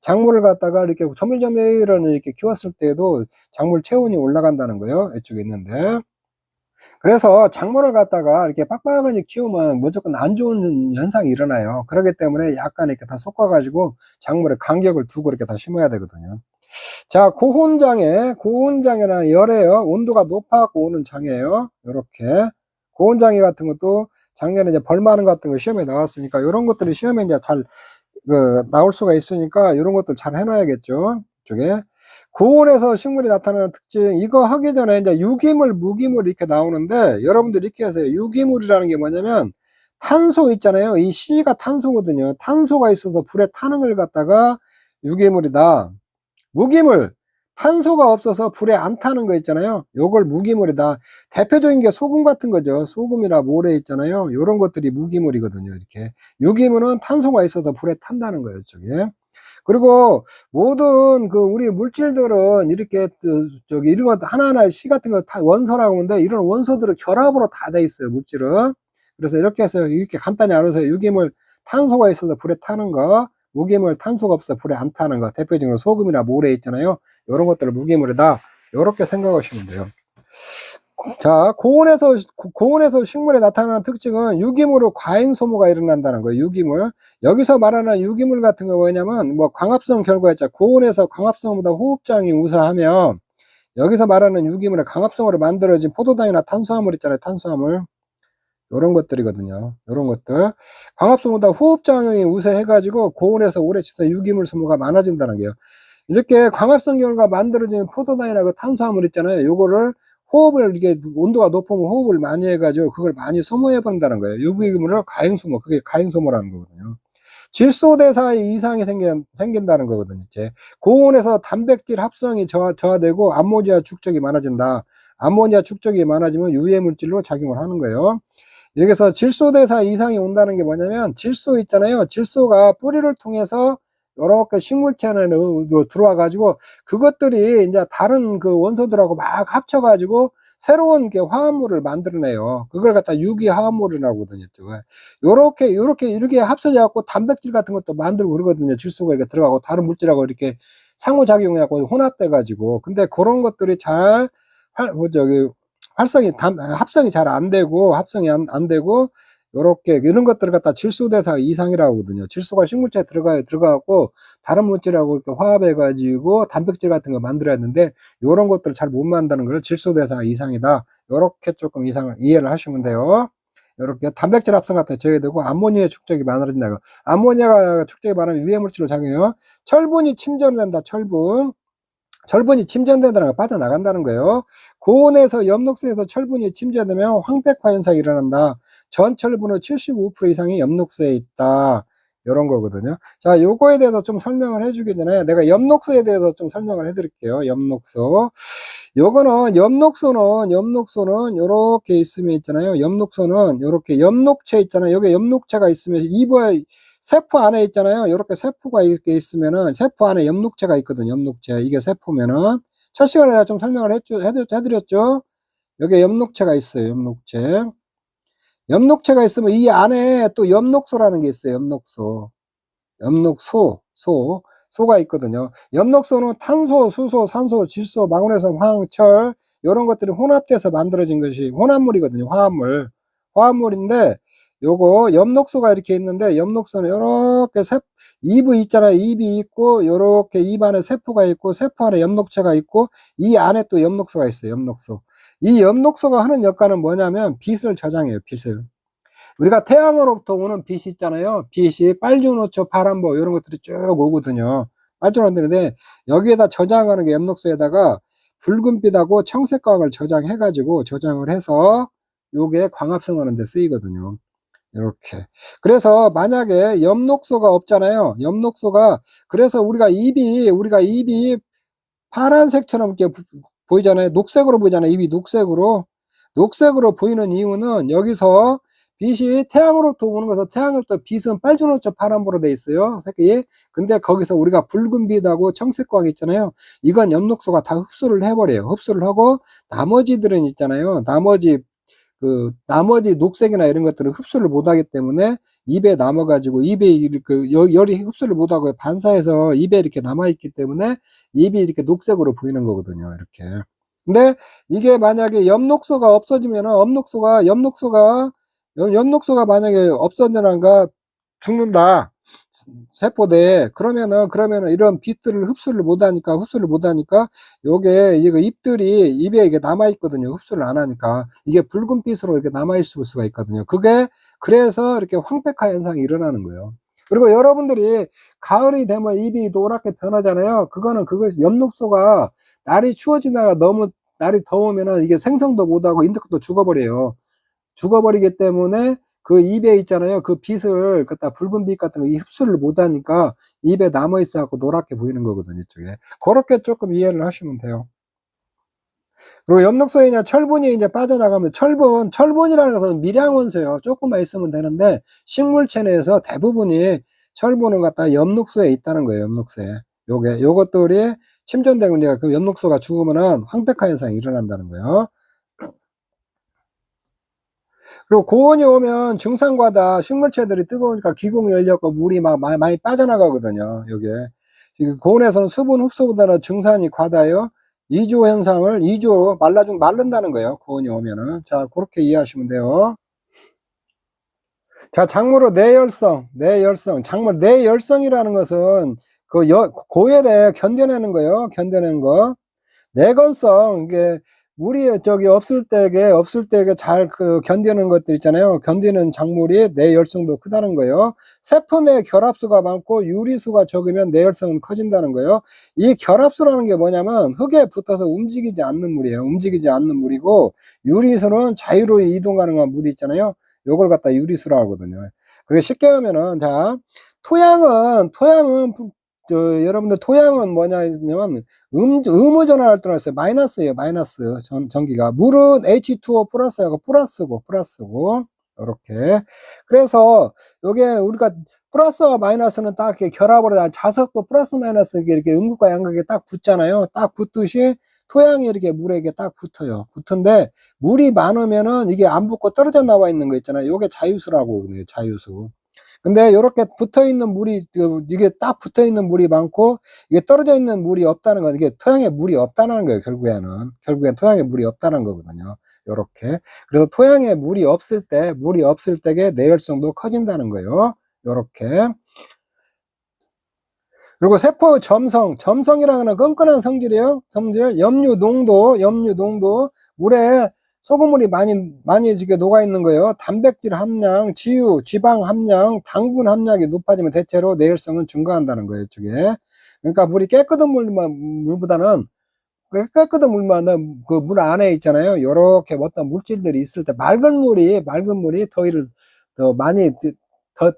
작물을 갖다가 이렇게 조밀조밀을 이렇게 키웠을 때도 작물 체온이 올라간다는 거예요. 이쪽에 있는데. 그래서 작물을 갖다가 이렇게 빡빡하게 키우면 무조건 안 좋은 현상이 일어나요. 그렇기 때문에 약간 이렇게 다 섞어가지고 작물에 간격을 두고 이렇게 다 심어야 되거든요. 자, 고온장애는 열에요. 온도가 높아갖고 오는 장애예요. 요렇게. 고온장애 같은 것도 작년에 이제 벌마른 같은 거 시험에 나왔으니까, 요런 것들이 시험에 이제 잘, 나올 수가 있으니까, 요런 것들 잘 해놔야겠죠. 이쪽에. 고온에서 식물이 나타나는 특징, 이거 하기 전에 이제 유기물, 무기물 이렇게 나오는데, 여러분들 이렇게 하세요. 유기물이라는 게 뭐냐면, 탄소 있잖아요. 이 C가 탄소거든요. 탄소가 있어서 불에 타는 걸 갖다가 유기물이다. 무기물, 탄소가 없어서 불에 안 타는 거 있잖아요. 요걸 무기물이다. 대표적인 게 소금 같은 거죠. 소금이나 모래 있잖아요. 요런 것들이 무기물이거든요. 이렇게. 유기물은 탄소가 있어서 불에 탄다는 거예요. 이쪽에. 그리고 모든 우리 물질들은 이렇게 이런 것 하나하나 씨 같은 거 원소라고 하는데, 이런 원소들은 결합으로 다 돼 있어요. 물질은. 그래서 이렇게 해서 이렇게 간단히 알아서, 유기물 탄소가 있어서 불에 타는 거, 무기물 탄소가 없어서 불에 안 타는 거, 대표적으로 소금이나 모래 있잖아요. 이런 것들을 무기물이다. 이렇게 생각하시면 돼요. 자, 고온에서 식물에 나타나는 특징은 유기물의 과잉 소모가 일어난다는 거예요. 유기물. 여기서 말하는 유기물 같은 거 뭐냐면, 광합성 결과였죠. 고온에서 광합성보다 호흡장이 우수하며, 여기서 말하는 유기물의 광합성으로 만들어진 포도당이나 탄수화물 있잖아요. 탄수화물. 요런 것들이거든요. 요런 것들. 광합성보다 호흡장이 우세해가지고 고온에서 오래 치다 유기물 소모가 많아진다는 거예요. 이렇게 광합성 결과 만들어지는 포도당이나 그 탄수화물 있잖아요. 요거를 호흡을, 이게 온도가 높으면 호흡을 많이 해가지고 그걸 많이 소모해 본다는 거예요. UV물을 가행소모, 그게 가행소모라는 거거든요. 질소대사의 이상이 생긴다는 거거든요. 이제 고온에서 단백질 합성이 저하되고 암모니아 축적이 많아진다. 암모니아 축적이 많아지면 유해 물질로 작용을 하는 거예요. 여기서 질소대사 이상이 온다는 게 뭐냐면, 질소 있잖아요. 질소가 뿌리를 통해서 요렇게 식물체 안으로 들어와 가지고 그것들이 이제 다른 그 원소들하고 막 합쳐 가지고 새로운 게 화합물을 만들어내요. 그걸 갖다 유기화합물이라고 하거든요. 요렇게 이렇게 합쳐져 갖고 단백질 같은 것도 만들고 그러거든요. 질소가 이렇게 들어가고 다른 물질하고 이렇게 상호작용해 갖고 혼합돼 가지고. 근데 그런 것들이 잘 합성이 잘 안 되고, 합성이 안 되고, 요렇게 이런 것들을 갖다 질소대사 이상이라고 하거든요. 질소가 식물체에 들어가고 다른 물질하고 이렇게 화합해 가지고 단백질 같은 거 만들어야 하는데, 요런 것들을 잘 못 만드는 걸 질소대사 이상이다. 요렇게 조금 이상을 이해를 하시면 돼요. 요렇게 단백질 합성 같은 게 저해되고 암모니아 축적이 많아진다. 암모니아가 축적이 많으면 유해 물질로 작용해요. 철분이 침전된다. 철분이 침전된다는 거, 빠져나간다는 거예요. 고온에서 엽록소에서 철분이 침전되면 황백화 현상이 일어난다. 전 철분의 75% 이상이 엽록소에 있다. 이런 거거든요. 자, 요거에 대해서 좀 설명을 해주기 전에 내가 엽록소에 대해서 좀 설명을 해드릴게요. 엽록소. 요거는 엽록소는 요렇게 있으면 있잖아요. 엽록소는 요렇게 엽록체 있잖아요. 여기 엽록체가 있으면 세포 안에 있잖아요. 요렇게 세포가 이렇게 있으면은 세포 안에 엽록체가 있거든요. 엽록체. 이게 세포면은 첫 시간에 내가 좀 설명을 해드렸죠. 여기 엽록체가 있어요. 엽록체가 있으면 이 안에 또 엽록소라는 게 있어요. 소가 있거든요. 엽록소는 탄소, 수소, 산소, 질소, 마그네슘, 황, 철 요런 것들이 혼합돼서 만들어진 것이 혼합물이거든요. 화합물인데 요거 엽록소가 이렇게 있는데, 엽록소는 요렇게 입이 있잖아요. 입이 있고 요렇게 입 안에 세포가 있고 세포 안에 엽록체가 있고 이 안에 또 엽록소가 있어요. 이 엽록소가 하는 역할은 뭐냐면 빛을 저장해요. 우리가 태양으로부터 오는 빛이 있잖아요. 빛이 빨주노초, 파란보 이런 것들이 쭉 오거든요. 빨주노초인데 여기에다 저장하는 게 엽록소에다가 붉은빛하고 청색광을 저장을 해서 요게 광합성하는 데 쓰이거든요. 이렇게. 그래서 만약에 엽록소가 없잖아요. 그래서 우리가 입이 파란색처럼 이렇게 보이잖아요. 녹색으로 보이잖아요. 입이 녹색으로 보이는 이유는 여기서 빛이 태양으로부터 오는 것은 태양으로부터 빛은 빨주노초 파란보로 돼 있어요. 색이. 근데 거기서 우리가 붉은빛하고 청색광 있잖아요. 이건 엽록소가 다 흡수를 해버려요. 흡수를 하고 나머지들은 있잖아요. 나머지 녹색이나 이런 것들은 흡수를 못하기 때문에 입에 남아가지고 열이 흡수를 못하고 반사해서 입에 이렇게 남아있기 때문에 입이 이렇게 녹색으로 보이는 거거든요. 이렇게. 근데 이게 만약에 엽록소가 없어지면은 엽록소가 만약에 없어지는가 죽는다. 세포대에 그러면은 이런 빛들을 흡수를 못하니까 요게 이거 잎들이 입에 이게 남아 있거든요. 흡수를 안 하니까 이게 붉은 빛으로 이렇게 남아 있을 수가 있거든요. 그래서 이렇게 황백화 현상이 일어나는 거예요. 그리고 여러분들이 가을이 되면 입이 노랗게 변하잖아요. 엽록소가 날이 추워지다가 너무 날이 더우면은 이게 생성도 못하고 인덕도 죽어버려요. 죽어버리기 때문에 그 입에 있잖아요. 그 빛을 갖다 붉은 빛 같은 거 흡수를 못하니까 입에 남아 있어갖고 노랗게 보이는 거거든요. 이쪽에. 그렇게 조금 이해를 하시면 돼요. 그리고 엽록소에 이제 철분이 이제 빠져나가면 철분이라는 것은 미량원소예요. 조금만 있으면 되는데 식물체 내에서 대부분이 철분을 갖다 엽록소에 있다는 거예요. 요것들이 침전되고 이제 그 엽록소가 죽으면은 황백화 현상이 일어난다는 거예요. 그리고 고온이 오면 증산과다. 식물체들이 뜨거우니까 기공이 열렸고 물이 막 많이 빠져나가거든요. 고온에서는 수분 흡수보다는 증산이 과다해요. 이조 현상을 말른다는 거예요. 고온이 오면은. 자, 그렇게 이해하시면 돼요. 자, 작물의 내열성이라는 것은 고열에 견뎌내는 거예요. 내건성, 이게 물이 저기 없을 때게 잘 견디는 것들 있잖아요. 견디는 작물이 내열성도 크다는 거예요. 세포 내 결합수가 많고 유리수가 적으면 내열성은 커진다는 거예요. 이 결합수라는 게 뭐냐면 흙에 붙어서 움직이지 않는 물이에요. 움직이지 않는 물이고, 유리수는 자유로이 이동 가능한 물이 있잖아요. 요걸 갖다 유리수라고 하거든요. 그리고 쉽게 하면은, 자, 토양은 여러분들 토양은 뭐냐면 음의전화 활동을 했어요. 마이너스예요. 마이너스 전기가. 물은 H2O 플러스하고 플러스고 이렇게. 그래서 요게 우리가 플러스와 마이너스는 딱 이렇게 결합을 해. 자석도 플러스 마이너스 이렇게 음극과 양극이 딱 붙잖아요. 딱 붙듯이 토양이 이렇게 물에게 딱 붙어요. 붙은데 물이 많으면은 이게 안 붙고 떨어져 나와 있는 거 있잖아요. 요게 자유수라고 그래요. 자유수. 근데 요렇게 붙어 있는 물이, 이게 딱 붙어 있는 물이 많고, 이게 떨어져 있는 물이 없다는 건, 이게 토양에 물이 없다는 거예요, 결국엔 토양에 물이 없다는 거거든요. 요렇게. 그래서 토양에 물이 없을 때게 내열성도 커진다는 거예요. 요렇게. 그리고 세포 점성이라는 건 끈끈한 성질이에요. 염류 농도, 물에 소금물이 많이 이렇게 녹아 있는 거예요. 단백질 함량, 지방 함량, 당분 함량이 높아지면 대체로 내열성은 증가한다는 거예요, 이쪽에. 그러니까 물이 깨끗한 물보다는, 깨끗한 물만 그 물 안에 있잖아요. 요렇게 어떤 물질들이 있을 때 맑은 물이 더위를 더 많이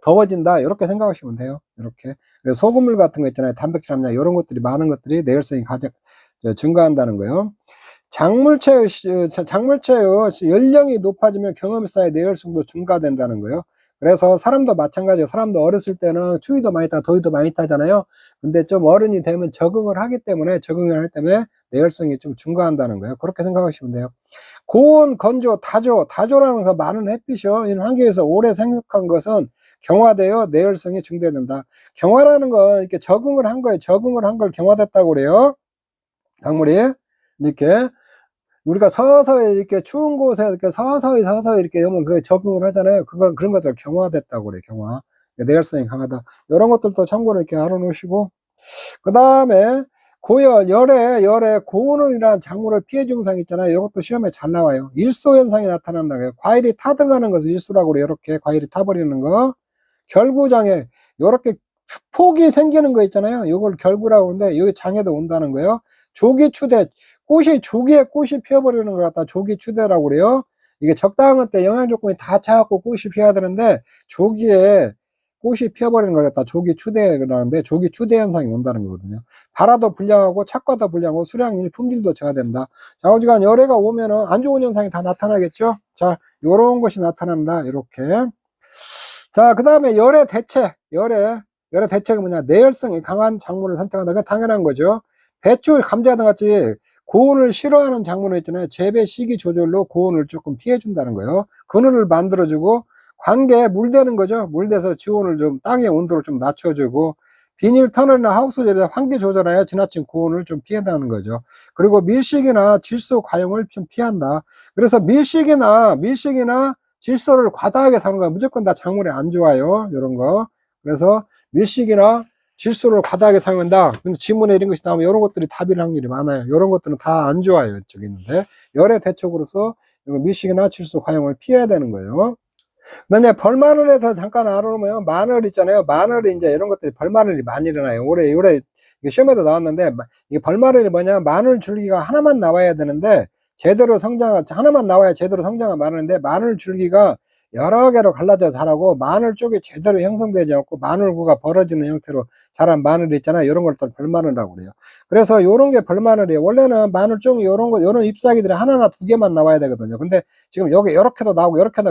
더워진다, 이렇게 생각하시면 돼요. 이렇게. 그래서 소금물 같은 거 있잖아요. 단백질 함량, 이런 것들이 많은 것들이 내열성이 가장 증가한다는 거예요. 작물체의 연령이 높아지면 경험에 쌓여 내열성도 증가된다는 거예요. 그래서 사람도 마찬가지예요. 사람도 어렸을 때는 추위도 많이 타고 더위도 많이 타잖아요. 근데 좀 어른이 되면 적응을 하기 때문에 내열성이 좀 증가한다는 거예요. 그렇게 생각하시면 돼요. 고온, 건조, 다조라는 거 많은 햇빛이요. 이런 환경에서 오래 생육한 것은 경화되어 내열성이 증대된다. 경화라는 건 이렇게 적응을 한 거예요. 적응을 한 걸 경화됐다고 그래요. 작물이. 이렇게. 우리가 서서히 이렇게 추운 곳에 이렇게 서서히 이렇게 하면 그 적응을 하잖아요. 그런 것들 경화됐다고 그래요. 경화. 내열성이 강하다. 이런 것들도 참고로 이렇게 알아 놓으시고. 그 다음에 고열, 열에 고온이라는 작물을 피해 증상이 있잖아요. 이것도 시험에 잘 나와요. 일소 현상이 나타난다고 해요. 과일이 타들어가는 것을 일소라고 그래요. 이렇게 과일이 타버리는 거. 결구장애, 요렇게 폭이 생기는 거 있잖아요. 요걸 결구라고 하는데 여기 장애도 온다는 거예요. 조기추대, 조기에 꽃이 피어버리는 걸 갖다 조기추대라고 그래요. 이게 적당한 때 영양 조건이 다 차갖고 꽃이 피어야 되는데 조기에 꽃이 피어버리는 걸 갖다 조기추대라는데 조기추대 현상이 온다는 거거든요. 발화도 불량하고 착과도 불량하고 수량일 품질도 저하된다. 자, 어지간 열애가 오면은 안 좋은 현상이 다 나타나겠죠. 자, 요런 것이 나타난다. 이렇게. 자, 그 다음에 열의 대책은 뭐냐? 내열성이 강한 작물을 선택한다. 그건 당연한 거죠. 배추, 감자 등 같이 고온을 싫어하는 작물은 있잖아요. 재배 시기 조절로 고온을 조금 피해준다는 거예요. 그늘을 만들어주고, 관계에 물대는 거죠. 물대서 지온을 좀, 땅의 온도를 좀 낮춰주고, 비닐 터널이나 하우스 재배 환기 조절하여 지나친 고온을 좀 피한다는 거죠. 그리고 밀식이나 질소 과용을 좀 피한다. 그래서 밀식이나 질소를 과다하게 사는 거 무조건 다 작물에 안 좋아요. 이런 거. 그래서 밀식이나 질소를 과다하게 사용한다. 근데 지문에 이런 것이 나오면 이런 것들이 답일 확률이 많아요. 이런 것들은 다 안 좋아요. 이쪽에 있는데. 열의 대책으로서 밀식이나 질소 과용을 피해야 되는 거예요. 그다음에 벌마늘에 대해서 잠깐 알아보면 마늘 있잖아요. 마늘이 이제 이런 것들이 벌마늘이 많이 일어나요. 올해 시험에도 나왔는데 이게 벌마늘이 뭐냐? 마늘 줄기가 하나만 나와야 되는데 하나만 나와야 제대로 성장을 마늘인데 마늘 줄기가 여러 개로 갈라져 자라고 마늘 쪽이 제대로 형성되지 않고 마늘구가 벌어지는 형태로 자란 마늘이 있잖아요. 이런 걸 또 벌마늘이라고 그래요. 그래서 요런 게 벌마늘이에요. 원래는 마늘종이 요런 잎사귀들이 하나나 두 개만 나와야 되거든요. 근데 지금 여기 요렇게도 나오고 요렇게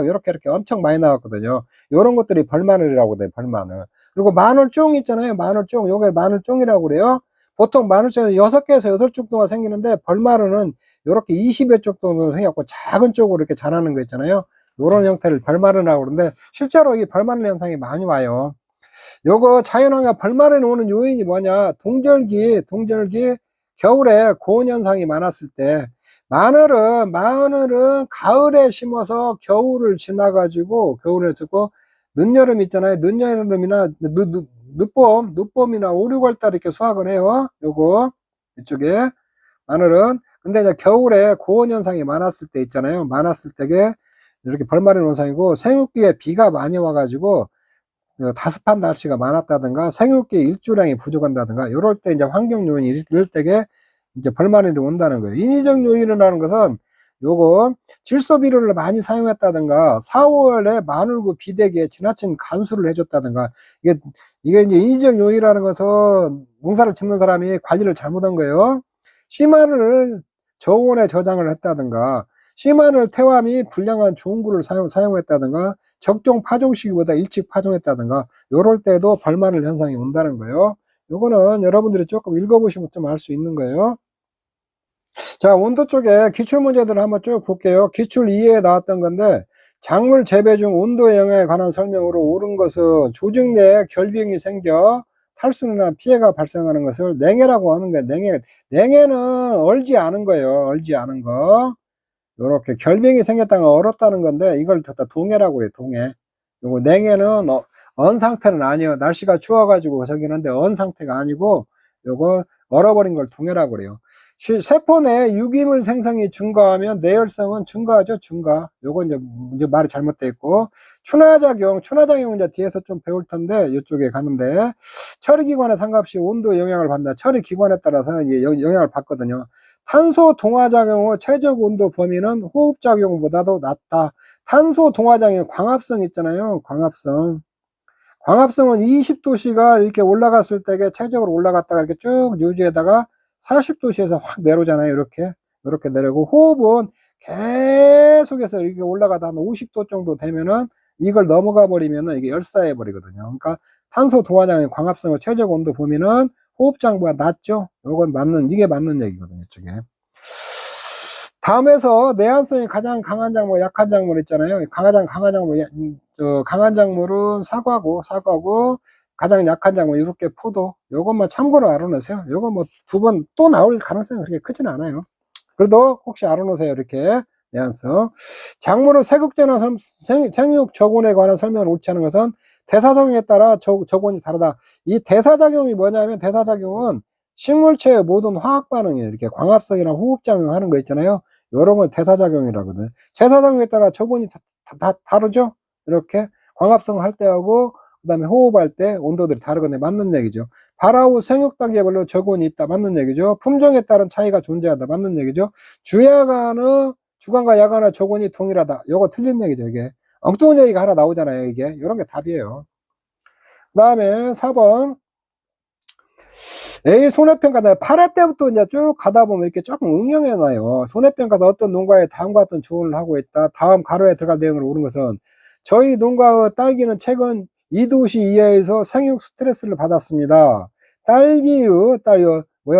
엄청 많이 나왔거든요. 요런 것들이 벌마늘이라고 돼요. 벌마늘. 그리고 마늘종 있잖아요. 마늘종. 요게 마늘종이라고 그래요. 보통 마늘종은 6개에서 8쪽 정도가 생기는데 벌마늘은 요렇게 20여 쪽 정도 생겨갖고 작은 쪽으로 이렇게 자라는 거 있잖아요. 요런 형태를 벌마늘이라고 그러는데 실제로 이 벌마늘 현상이 많이 와요. 요거 자연환경 벌마늘이 오는 요인이 뭐냐? 동절기 겨울에 고온 현상이 많았을 때 마늘은 가을에 심어서 겨울을 지나가지고 겨울에 쓰고 늦여름 있잖아요. 늦여름이나 늦봄이나 5, 6월 달에 이렇게 수확을 해요. 요거 이쪽에 마늘은 근데 이제 겨울에 고온 현상이 많았을 때 있잖아요. 많았을 때게 이렇게 벌마린 현상이고, 생육기에 비가 많이 와가지고 다습한 날씨가 많았다든가 생육기 일조량이 부족한다든가 이럴 때 이제 환경 요인이 이럴 때게 이제 벌마린이 온다는 거예요. 인위적 요인이라는 것은 요거 질소 비료를 많이 사용했다든가 4월에 마늘구 비대기에 지나친 간수를 해줬다든가 이게 이제 인위적 요인이라는 것은 농사를 짓는 사람이 관리를 잘못한 거예요. 심한을 저온에 저장을 했다든가 심한을 태화 및 불량한 종구를 사용했다든가 적정 파종 시기보다 일찍 파종했다든가 요럴 때도 벌마늘 현상이 온다는 거예요. 요거는 여러분들이 조금 읽어보시면 좀 알 수 있는 거예요. 자, 온도 쪽에 기출 문제들을 한번 쭉 볼게요. 기출 2에 나왔던 건데, 작물 재배 중 온도 영향에 관한 설명으로 옳은 것은 조직 내에 결빙이 생겨 탈수나 피해가 발생하는 것을 냉해라고 하는 거예요. 냉해는 얼지 않은 거예요. 얼지 않은 거. 요렇게 결빙이 생겼다가 얼었다는 건데, 이걸 갖다 동해라고 해요. 동해. 요거 냉해는 언 상태는 아니에요. 날씨가 추워가지고 저긴 한데 언 상태가 아니고, 요거 얼어버린 걸 동해라고 그래요. 세포 내 유기물 생성이 증가하면 내열성은 증가하죠. 증가. 요거 이제 말이 잘못되어 있고, 춘화작용은 이제 뒤에서 좀 배울 텐데 이쪽에 가는데, 처리기관에 상관없이 온도 영향을 받는다. 처리기관에 따라서 이제 영향을 받거든요. 탄소 동화작용 후 최적 온도 범위는 호흡작용보다도 낮다. 탄소 동화작용 광합성 있잖아요. 광합성은 20도씨가 이렇게 올라갔을 때게 최적으로 올라갔다가 이렇게 쭉 유지하다가 40도씨에서 확 내려오잖아요. 이렇게 내려오고, 호흡은 계속해서 이렇게 올라가다 한 50도 정도 되면은 이걸 넘어가 버리면은 이게 열사해 버리거든요. 그러니까 탄소 동화장의 광합성의 최적 온도 범위는 호흡장보다 낮죠. 이게 맞는 얘기거든요. 이쪽에. 다음에서 내한성이 가장 강한 작물, 약한 작물 있잖아요. 강한 작물은 사과고, 가장 약한 작물 이렇게 포도. 요것만 참고로 알아놓으세요. 요거 뭐 2번 또 나올 가능성이 그렇게 크지는 않아요. 그래도 혹시 알아놓으세요. 이렇게 내한성. 작물의 세국전환 생육 적온에 관한 설명을 옳지 않은 것은 대사작용에 따라 적온이 다르다. 이 대사작용이 뭐냐면, 대사작용은 식물체의 모든 화학 반응이에요. 이렇게 광합성이나 호흡작용 하는 거 있잖아요. 이런 건 대사작용이라거든. 대사작용에 따라 적온이 다 다르죠. 이렇게 광합성을 할 때하고 그 다음에 호흡할 때 온도들이 다르거든요. 맞는 얘기죠. 발화 후 생육 단계별로 적온이 있다. 맞는 얘기죠. 품종에 따른 차이가 존재한다. 맞는 얘기죠. 주간과 야간의 적온이 동일하다. 요거 틀린 얘기죠. 이게 엉뚱한 얘기가 하나 나오잖아요. 이게 이런 게 답이에요. 그 다음에 4번 A 손해평가. 8회 때부터 이제 쭉 가다 보면 이렇게 조금 응용해놔요. 손해평가에서 어떤 농가에 다음과 같은 조언을 하고 있다. 다음 가로에 들어갈 내용을 옳은 것은, 저희 농가의 딸기는 최근 2도씨 이하에서 생육 스트레스를 받았습니다. 딸기의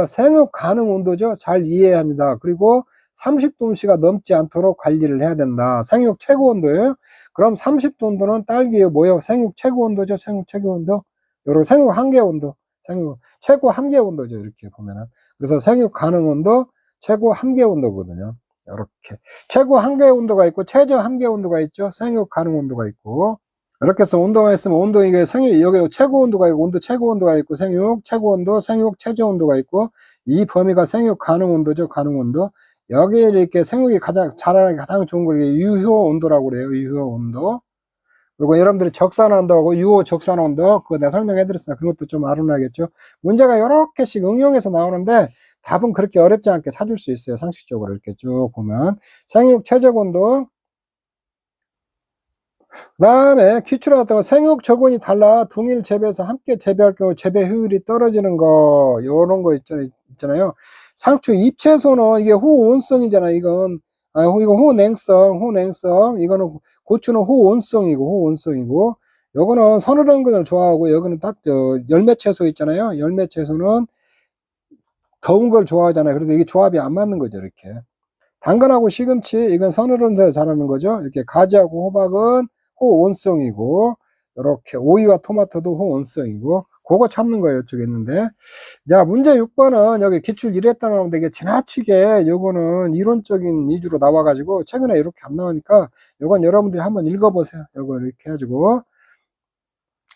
생육 가능 온도죠. 잘 이해해야 합니다. 그리고 30도씨가 넘지 않도록 관리를 해야 된다. 생육 최고 온도예요. 그럼 30도 온도는 딸기의 생육 최고 온도죠. 생육 최고 온도. 요렇게 생육 한계 온도. 최고 한계 온도죠. 이렇게 보면은. 그래서 생육 가능 온도, 최고 한계 온도거든요. 이렇게. 최고 한계 온도가 있고, 최저 한계 온도가 있죠. 생육 가능 온도가 있고. 이렇게 해서 온도가 있으면 여기 최고 온도가 있고, 최고 온도가 있고, 생육 최고 온도, 생육 최저 온도가 있고, 이 범위가 생육 가능 온도죠. 가능 온도. 여기에 이렇게 생육이 자라기 가장 좋은 걸 유효 온도라고 그래요. 유효 온도. 그리고 여러분들이 적산온도하고 유효 적산온도, 그거 내가 설명해 드렸으니까 그런 것도 좀 알아놔야겠죠. 문제가 여러 개씩 응용해서 나오는데 답은 그렇게 어렵지 않게 찾을 수 있어요. 상식적으로 이렇게 쭉 보면. 생육 최적 온도. 그 다음에 기출하다가 생육 적온이 달라 동일 재배에서 함께 재배할 경우 재배 효율이 떨어지는 거, 요런 거 있잖아요. 상추 잎채소는 이게 호온성이잖아요. 이건 이거 호냉성. 이거는 고추는 호온성이고, 요거는 서늘한 것을 좋아하고, 여기는 딱 열매채소 있잖아요. 열매채소는 더운 걸 좋아하잖아요. 그래서 이게 조합이 안 맞는 거죠. 이렇게. 당근하고 시금치, 이건 서늘한 데서 자라는 거죠. 이렇게 가지하고 호박은 호온성이고, 이렇게 오이와 토마토도 호온성이고, 그거 찾는 거예요. 이쪽에 있는데. 자, 문제 6번은 여기 기출 1회 때 나오는데, 이게 지나치게 요거는 이론적인 위주로 나와가지고 최근에 이렇게 안 나오니까 요건 여러분들이 한번 읽어보세요. 요거 이렇게 해가지고.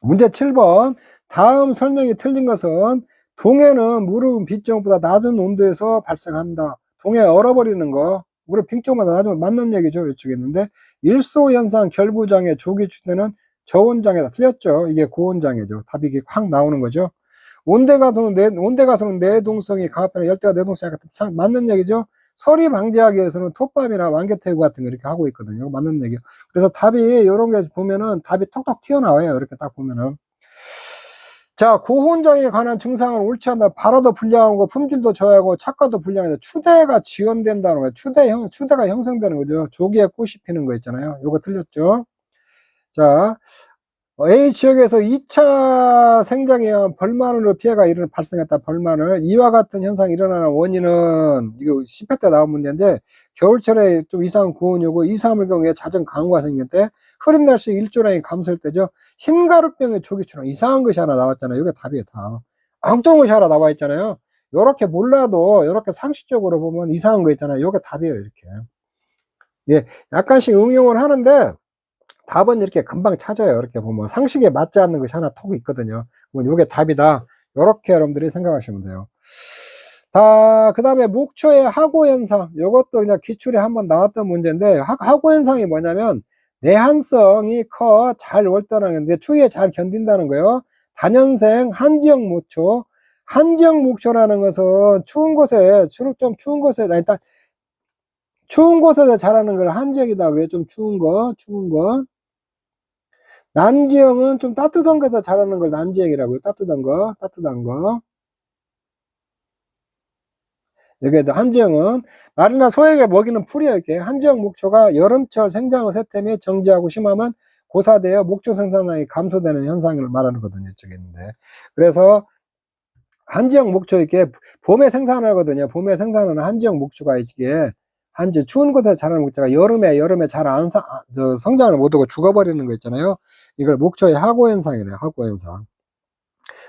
문제 7번. 다음 설명이 틀린 것은, 동해는 무르금 비점보다 낮은 온도에서 발생한다. 동해 얼어버리는 거, 무릎 빙쪽마다 나중에 맞는 얘기죠. 이쪽에 있는데, 일소현상 결부장애 조기 추대는 저온장애다. 틀렸죠. 이게 고온장애죠. 답이 이게 확 나오는 거죠. 온대가서는 내동성이 강합변에 열대가 내동성이 맞는 얘기죠. 서리 방지하기 위해서는 톱밥이나 완개태우 같은 거 이렇게 하고 있거든요. 맞는 얘기요. 그래서 답이 이런 게 보면은 답이 톡톡 튀어나와요. 이렇게 딱 보면은. 자, 고온장애에 관한 증상은 옳지 않다. 발화도 불량하고 품질도 저하고 착과도 불량해서 추대가 지연된다는 거예요. 추대가 형성되는 거죠. 조기에 꽃이 피는 거 있잖아요. 요거 틀렸죠. 자, A 지역에서 2차 생장에 의한 벌마늘로 피해가 발생했다. 벌마늘. 이와 같은 현상이 일어나는 원인은, 이거 10회 때 나온 문제인데, 겨울철에 좀 이상 고온이 오고, 2, 3일 경우에 잦은 강우가 생길 때, 흐린 날씨 일조량이 감소할 때죠. 흰가루병의 조기출현. 이상한 것이 하나 나왔잖아요. 이게 답이에요, 답. 엉뚱한 것이 하나 나와 있잖아요. 요렇게 몰라도, 요렇게 상식적으로 보면 이상한 거 있잖아요. 요게 답이에요, 이렇게. 예, 약간씩 응용을 하는데, 답은 이렇게 금방 찾아요. 이렇게 보면 상식에 맞지 않는 것이 하나 톡 있거든요. 이게 답이다. 이렇게 여러분들이 생각하시면 돼요. 그 다음에 목초의 하고현상. 이것도 그냥 기출에 한번 나왔던 문제인데, 하고현상이 뭐냐면 내한성이 커 잘 월다는 건데 추위에 잘 견딘다는 거예요. 단연생 한지역 목초. 한지역 목초라는 것은 추운 곳에 좀 추운 곳에 일단 추운 곳에서 자라는 걸 한지역이다 그래요. 좀 추운 거. 난지형은 좀 따뜻한 곳에서 자라는 걸 난지형이라고요. 따뜻한 거. 여기에도 한지형은 말이나 소에게 먹이는 풀이에요. 이렇게 한지형 목초가 여름철 생장의 세태 및 정지하고 심하면 고사되어 목초 생산량이 감소되는 현상을 말하는 거거든요. 이쪽에 있는데. 그래서 한지형 목초 이렇게 봄에 생산하거든요. 봄에 생산하는 한지형 목초가 이게 추운 곳에서 자라는 목초가 여름에 잘 안 성장을 못하고 죽어버리는 거 있잖아요. 이걸 목초의 하고현상이래요. 하고현상.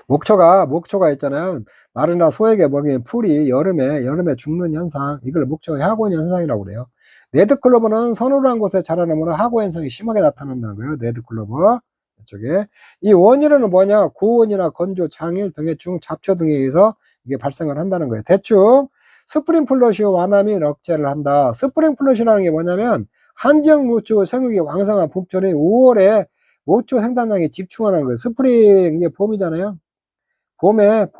목초가 있잖아요. 말이나 소에게 먹이는 풀이 여름에 죽는 현상. 이걸 목초의 하고현상이라고 그래요. 네드클로버는 서늘한 곳에 자라나면 하고현상이 심하게 나타난다는 거예요. 네드클로버. 이쪽에. 이 원인은 뭐냐? 고온이나 건조, 장일, 병해충, 잡초 등에 의해서 이게 발생을 한다는 거예요. 대충 스프링 플러시 완화 및 억제를 한다. 스프링 플러시라는 게 뭐냐면 한지역 목초 생육이 왕성한 봄철인 5월에 목초 생산량에 집중하는 거예요. 스프링 이게 봄이잖아요. 봄철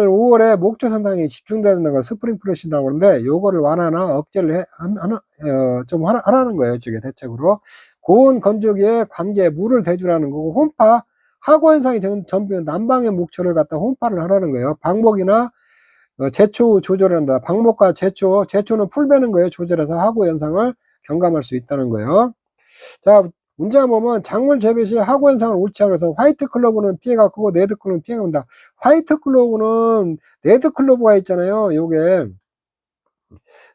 5월에 목초 생산량이 집중되는 걸 스프링 플러시라고 하는데 요거를 완화나 억제를 좀 하라는 거예요. 이쪽에 대책으로. 고온 건조기에 관계 물을 대주라는 거고 혼파 하고현상이 전부 난방의 목초를 갖다 혼파를 하라는 거예요. 방목이나 제초 조절을 한다. 방목과 제초는 풀 베는 거예요. 조절해서 하고현상을 경감할 수 있다는 거예요. 자, 문제 한번 보면 작물 재배 시 하고현상을 옳지 않아서 화이트 클로버는 피해가 크고 레드 클로버는 피해가 온다. 화이트 클로버는 레드 클로버가 있잖아요. 요게.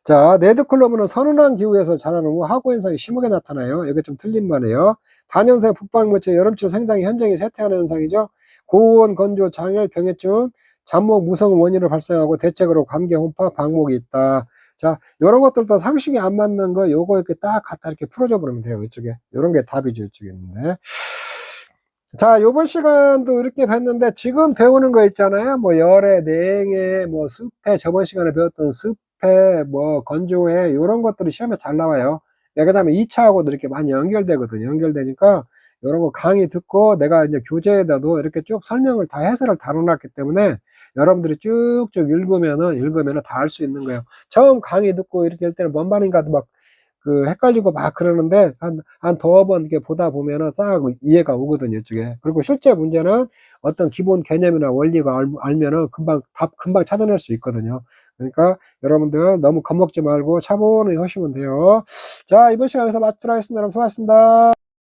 자, 레드클로버는 서늘한 기후에서 자라는 후 하고현상이 심하게 나타나요. 이게 좀 틀린 말이에요. 단연생 북방물체 여름철 생장이 현장에 쇠퇴하는 현상이죠. 고온, 건조, 장열, 병해충, 잡목, 무성 원인으로 발생하고 대책으로 관계, 혼파, 방목이 있다. 자, 요런 것들도 상식이 안 맞는 거 요거 이렇게 딱 갖다 이렇게 풀어줘 버리면 돼요. 이쪽에. 요런 게 답이죠. 이쪽에 있는데. 자, 요번 시간도 이렇게 봤는데 지금 배우는 거 있잖아요. 뭐 열에, 냉해, 뭐 습해, 저번 시간에 배웠던 습해, 뭐 건조해 요런 것들이 시험에 잘 나와요. 그 다음에 2차하고도 이렇게 많이 연결되거든요. 연결되니까 요런 거 강의 듣고 내가 이제 교재에다도 이렇게 쭉 설명을 다 해설을 다뤄놨기 때문에 여러분들이 쭉쭉 읽으면은 다 알 수 있는 거예요. 처음 강의 듣고 이렇게 할 때는 뭔 말인가도 막 헷갈리고 막 그러는데, 한 두어 번 이렇게 보다 보면은 싹 이해가 오거든요, 이쪽에. 그리고 실제 문제는 어떤 기본 개념이나 원리가 알면은 답 금방 찾아낼 수 있거든요. 그러니까 여러분들 너무 겁먹지 말고 차분히 하시면 돼요. 자, 이번 시간에서 마치도록 하겠습니다. 여러분 수고하셨습니다.